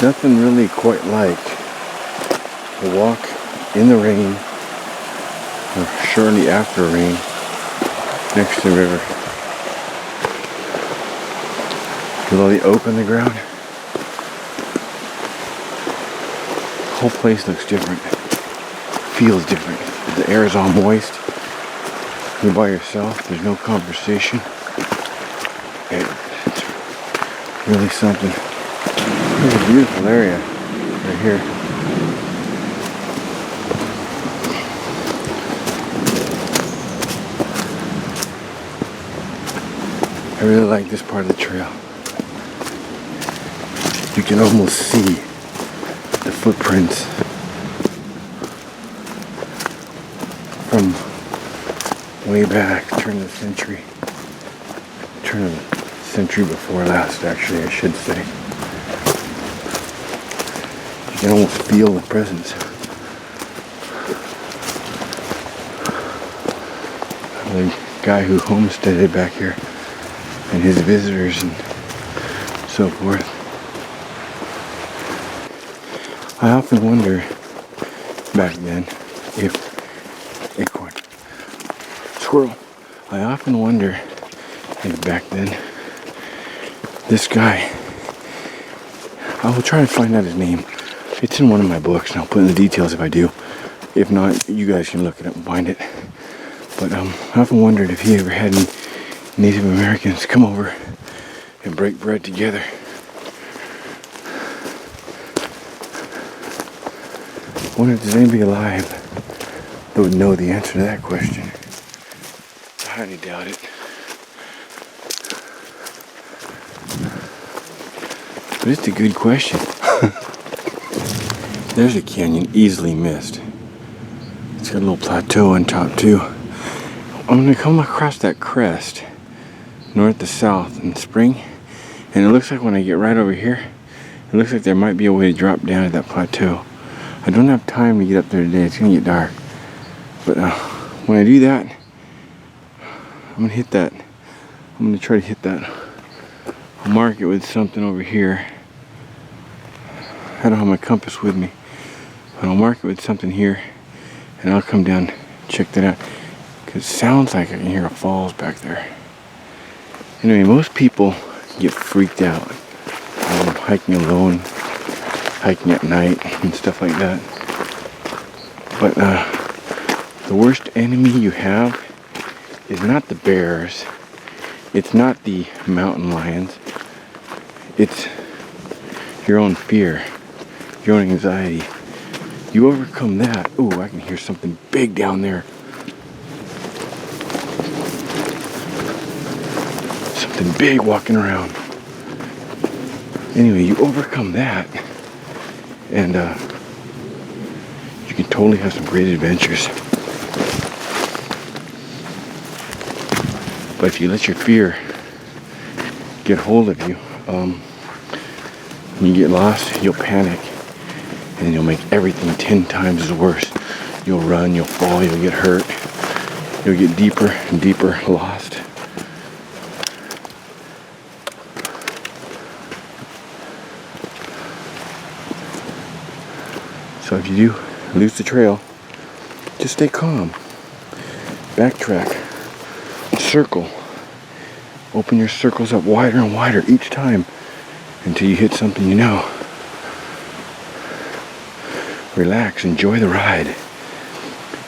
Nothing really quite like a walk in the rain or shortly after rain next to the river. With all the oak on the ground, the whole place looks different, feels different. The air is all moist. You're by yourself, there's no conversation. It's really something. It's a beautiful area right here. I really like this part of the trail. You can almost see the footprints from way back, turn of the century before last, actually, I should say. You can almost feel the presence. The guy who homesteaded back here and his visitors and so forth. I often wonder back then if acorn squirrel. I often wonder if back then this guy, I will try and find out his name. It's in one of my books and I'll put in the details if I do. If not, you guys can look it up and find it. But I often wondered if he ever had any Native Americans come over and break bread together. I wonder if there's anybody alive that would know the answer to that question. I highly doubt it. But it's a good question. There's a canyon easily missed. It's got a little plateau on top too. I'm gonna come across that crest north to south in spring, and it looks like when I get right over here, it looks like there might be a way to drop down to that plateau. I don't have time to get up there today, it's gonna get dark. But when I do that, I'm gonna hit that. I'm gonna try to hit that. I'll mark it with something over here. I don't have my compass with me, but I'll mark it with something here, and I'll come down, check that out. Because it sounds like I can hear a falls back there. Anyway, most people get freaked out hiking alone, hiking at night, and stuff like that. But the worst enemy you have is not the bears. It's not the mountain lions. It's your own fear, your own anxiety. You overcome that. Ooh, I can hear something big down there. Something big walking around. Anyway, you overcome that, and you can totally have some great adventures. But if you let your fear get hold of you, when you get lost, you'll panic, and you'll make everything 10 times as worse. You'll run, you'll fall, you'll get hurt, you'll get deeper and deeper lost. So if you do lose the trail, just stay calm. Backtrack. Circle. Open your circles up wider and wider each time until you hit something you know. Relax. Enjoy the ride.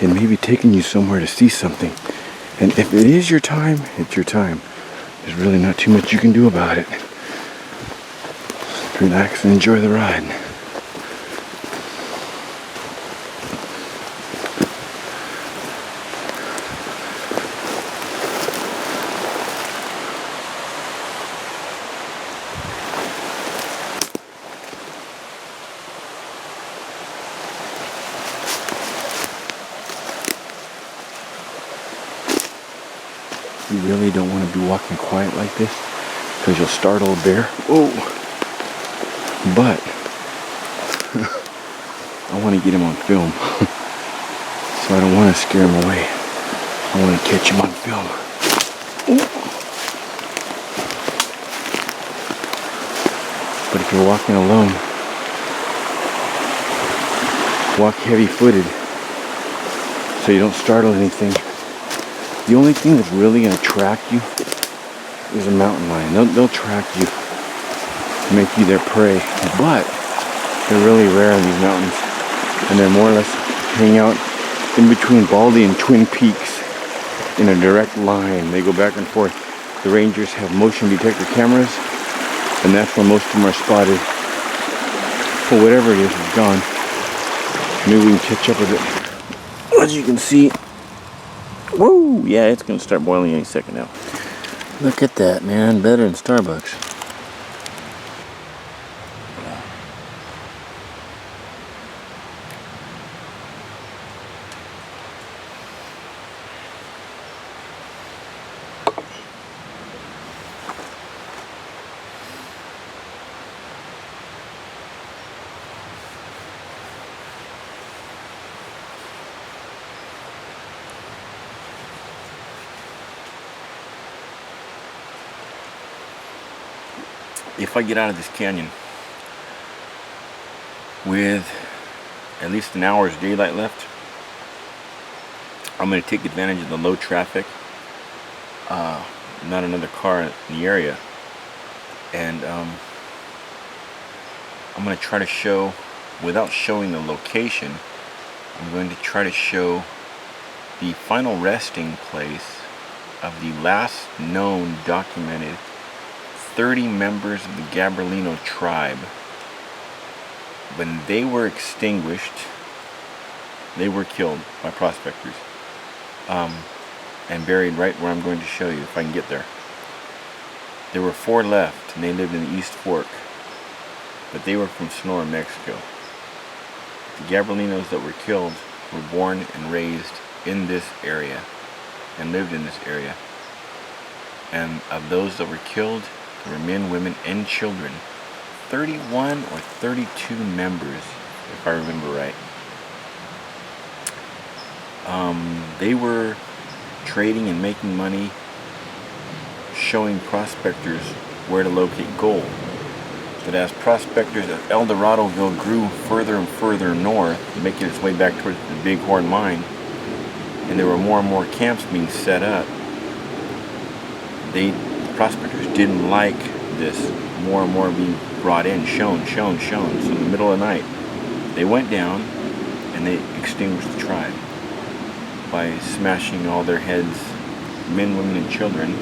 It may be taking you somewhere to see something. And if it is your time, it's your time. There's really not too much you can do about it. Relax and enjoy the ride. You really don't want to be walking quiet like this because you'll startle a bear. Whoa! But I want to get him on film. So I don't want to scare him away. I want to catch him on film. Ooh. But if you're walking alone, walk heavy-footed so you don't startle anything. The only thing that's really going to track you is a mountain lion. They'll track you, make you their prey, but they're really rare in these mountains, and they're more or less hang out in between Baldy and Twin Peaks in a direct line. They go back and forth. The rangers have motion detector cameras, and that's where most of them are spotted. Well, whatever it is gone. Maybe we can catch up with it. As you can see, whoa, yeah, it's gonna start boiling any second now. Look at that, man, better than Starbucks. If I get out of this canyon with at least an hour's daylight left, I'm going to take advantage of the low traffic, not another car in the area, and I'm going to try to show, without showing the location, I'm going to try to show the final resting place of the last known documented 30 members of the Gabrilino tribe. When they were extinguished, they were killed by prospectors, and buried right where I'm going to show you if I can get there. There were 4 left, and they lived in the East Fork, but they were from Sonora, Mexico. The Gabrilinos that were killed were born and raised in this area and lived in this area. And of those that were killed, there were men, women, and children. 31 or 32 members, if I remember right. They were trading and making money, showing prospectors where to locate gold. But as prospectors at El Doradoville grew further and further north, making its way back towards the Bighorn mine, and there were more and more camps being set up, the prospectors didn't like this more and more being brought in, shown. So in the middle of the night, they went down and they extinguished the tribe by smashing all their heads, men, women, and children,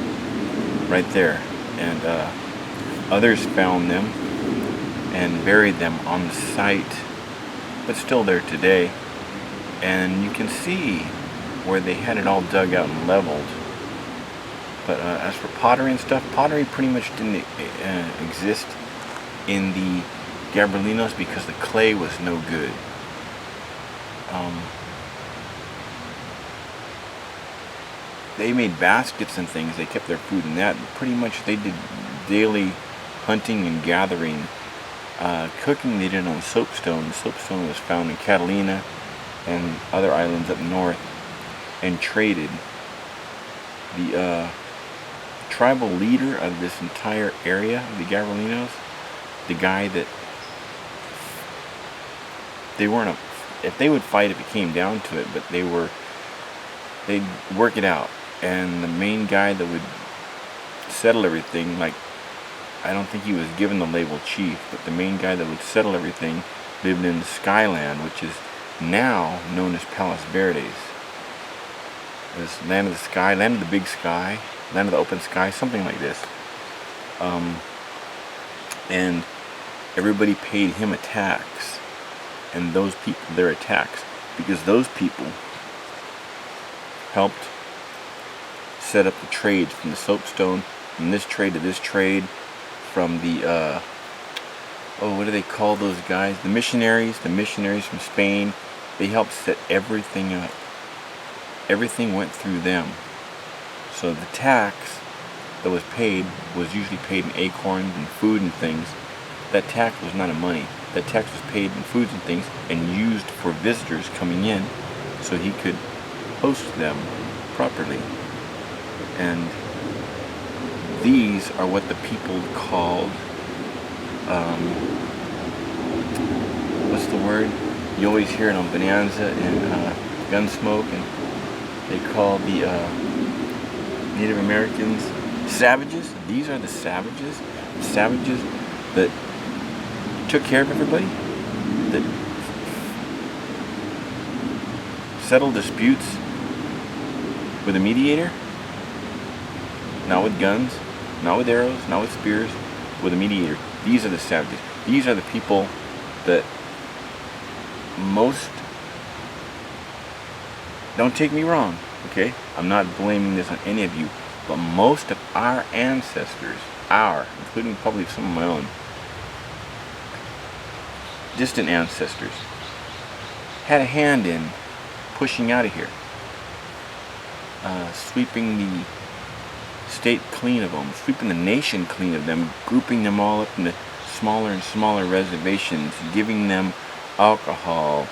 right there. And others found them and buried them on the site, but still there today. And you can see where they had it all dug out and leveled. But as for pottery and stuff, pottery pretty much didn't exist in the Gabrilinos because the clay was no good. They made baskets and things. They kept their food in that. Pretty much they did daily hunting and gathering. Cooking they did on soapstone. Soapstone was found in Catalina and other islands up north, and traded. The tribal leader of this entire area, the Gabrilinos, the guy that they weren't, if they would fight if it came down to it, but they'd work it out. And the main guy that would settle everything, like, I don't think he was given the label chief, but the main guy that would settle everything lived in Skyland, which is now known as Palos Verdes. This land of the sky, land of the big sky, land of the open sky, something like this. And everybody paid him a tax, and those people, their tax, because those people helped set up the trades from the soapstone, from this trade to this trade, from the what do they call those guys? The missionaries from Spain. They helped set everything up. Everything went through them. So the tax that was paid was usually paid in acorns and food and things. That tax was not in money. That tax was paid in foods and things and used for visitors coming in so he could host them properly. And these are what the people called, what's the word? You always hear it on Bonanza and Gunsmoke, and they call the Native Americans savages. These are the savages. The savages that took care of everybody, that settled disputes with a mediator, not with guns, not with arrows, not with spears, with a mediator. These are the savages. These are the people that most, don't take me wrong, okay? I'm not blaming this on any of you, but most of our ancestors, including probably some of my own, distant ancestors, had a hand in pushing out of here, sweeping the state clean of them, sweeping the nation clean of them, grouping them all up into smaller and smaller reservations, giving them alcohol.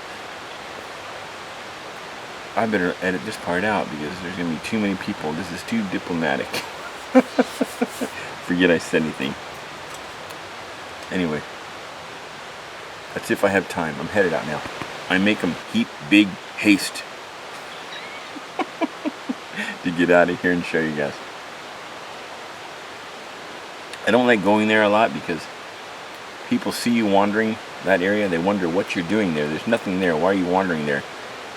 I better edit this part out because there's going to be too many people. This is too diplomatic. Forget I said anything. Anyway, that's if I have time. I'm headed out now. I make them heap big haste to get out of here and show you guys. I don't like going there a lot because people see you wandering that area. They wonder what you're doing there. There's nothing there. Why are you wandering there?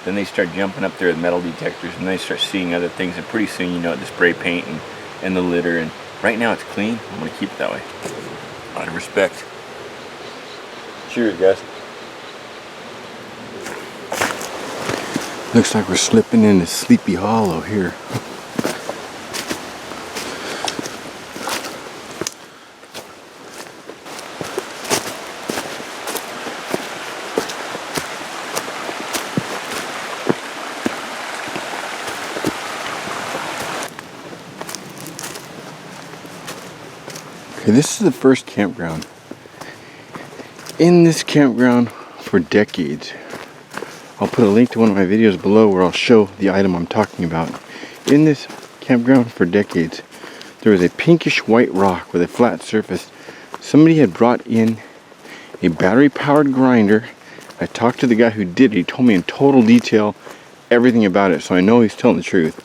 Then they start jumping up there with metal detectors, and they start seeing other things, and pretty soon you know it, the spray paint and the litter. And right now it's clean. I'm going to keep it that way, out of respect. Cheers, guys. Looks like we're slipping into Sleepy Hollow here. Okay, this is the first campground. In this campground for decades. I'll put a link to one of my videos below where I'll show the item I'm talking about. In this campground for decades, there was a pinkish white rock with a flat surface. Somebody had brought in a battery-powered grinder. I talked to the guy who did it. He told me in total detail everything about it, so I know he's telling the truth.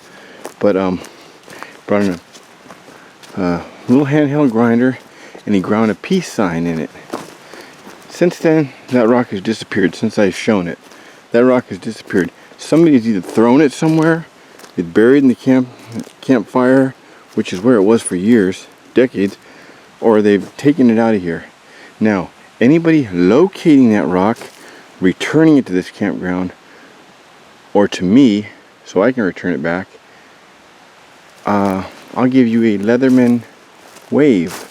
But brought in a little handheld grinder, and he ground a peace sign in it. Since then, that rock has disappeared. Since I've shown it, that rock has disappeared. Somebody's either thrown it somewhere, it's buried in the campfire, which is where it was for years, decades, or they've taken it out of here. Now, anybody locating that rock, returning it to this campground, or to me, so I can return it back, I'll give you a Leatherman wave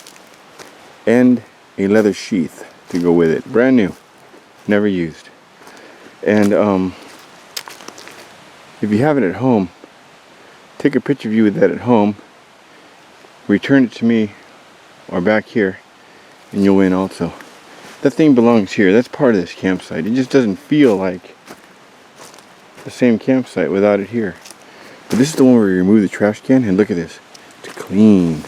and a leather sheath to go with it. Brand new, never used. And if you have it at home, take a picture of you with that at home, return it to me or back here, and you'll win also. That thing belongs here. That's part of this campsite. It just doesn't feel like the same campsite without it here. But this is the one where we remove the trash can, and look at this. It's clean.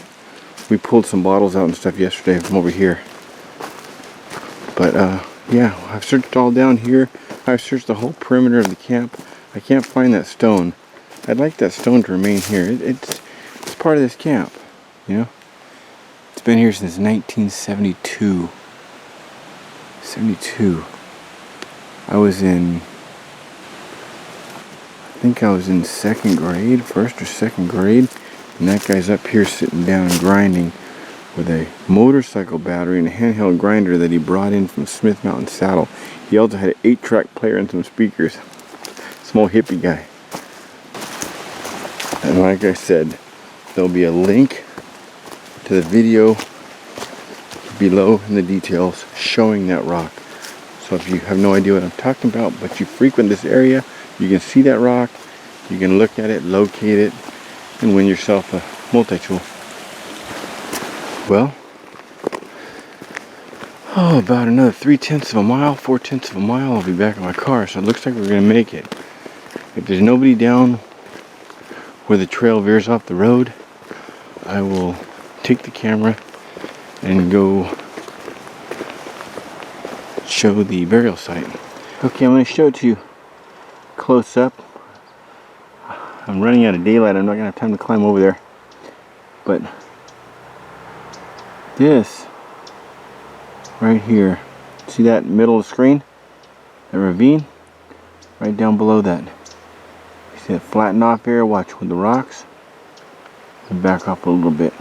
We pulled some bottles out and stuff yesterday from over here. But yeah, I've searched all down here. I've searched the whole perimeter of the camp. I can't find that stone. I'd like that stone to remain here. It's part of this camp, you know. It's been here since 1972. 72. I think I was in second grade, first or second grade, and that guy's up here sitting down and grinding with a motorcycle battery and a handheld grinder that he brought in from Smith Mountain Saddle. He also had an 8-track player and some speakers. Small hippie guy. And like I said, there'll be a link to the video below in the details showing that rock. So if you have no idea what I'm talking about, but you frequent this area, you can see that rock, you can look at it, locate it, and win yourself a multi-tool. Well, about another 3/10 of a mile, 4/10 of a mile, I'll be back in my car. So it looks like we're going to make it. If there's nobody down where the trail veers off the road, I will take the camera and go show the burial site. Okay, I'm going to show it to you close up. I'm running out of daylight. I'm not going to have time to climb over there. But this right here, see that middle of the screen? That ravine? Right down below that. You see that flattened off area? Watch with the rocks. And back up a little bit.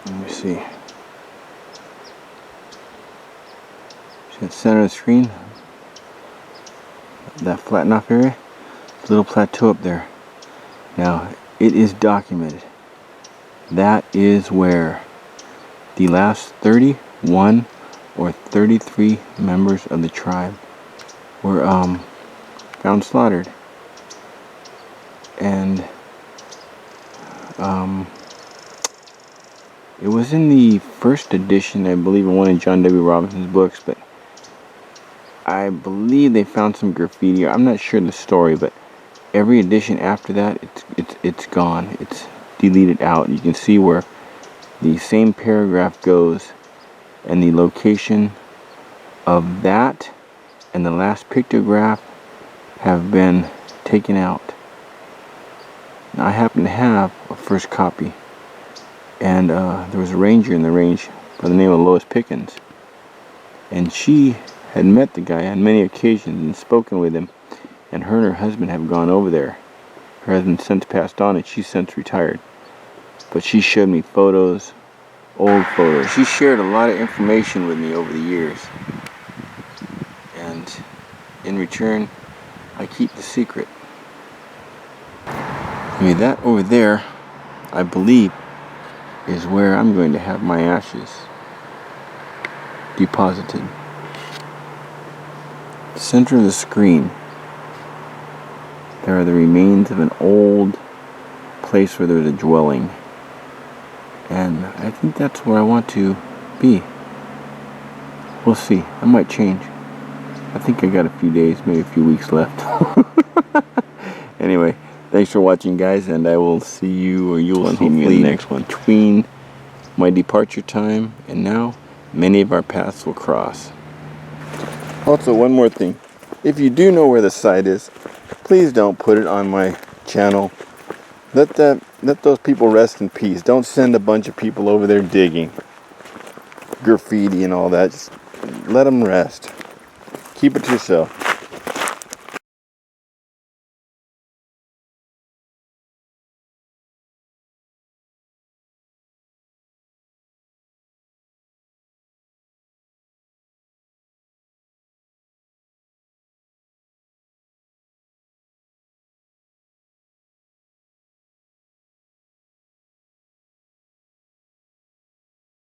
Let me see. See that center of the screen? That flattened off area? Little plateau up there. Now, it is documented. That is where the last 31 or 33 members of the tribe were found slaughtered. And it was in the first edition, I believe, in one of John W. Robinson's books, but I believe they found some graffiti. I'm not sure the story, but every edition after that, it's gone. It's deleted out. You can see where the same paragraph goes, and the location of that and the last pictograph have been taken out. Now, I happen to have a first copy, and there was a ranger in the range by the name of Lois Pickens, and she had met the guy on many occasions and spoken with him, and her husband have gone over there. Her husband since passed on, and she's since retired, but she showed me photos, old photos. She shared a lot of information with me over the years, and in return I keep the secret. I mean, that over there, I believe, is where I'm going to have my ashes deposited. Center of the screen, there are the remains of an old place where there was a dwelling, and I think that's where I want to be. We'll see. I might change. I think I got a few days, maybe a few weeks left. Anyway, thanks for watching, guys, and I will see you, or you will see me in the next one. Between my departure time and now, many of our paths will cross. Also, one more thing. If you do know where the site is, please don't put it on my channel. Let those people rest in peace. Don't send a bunch of people over there digging graffiti and all that. Just let them rest. Keep it to yourself.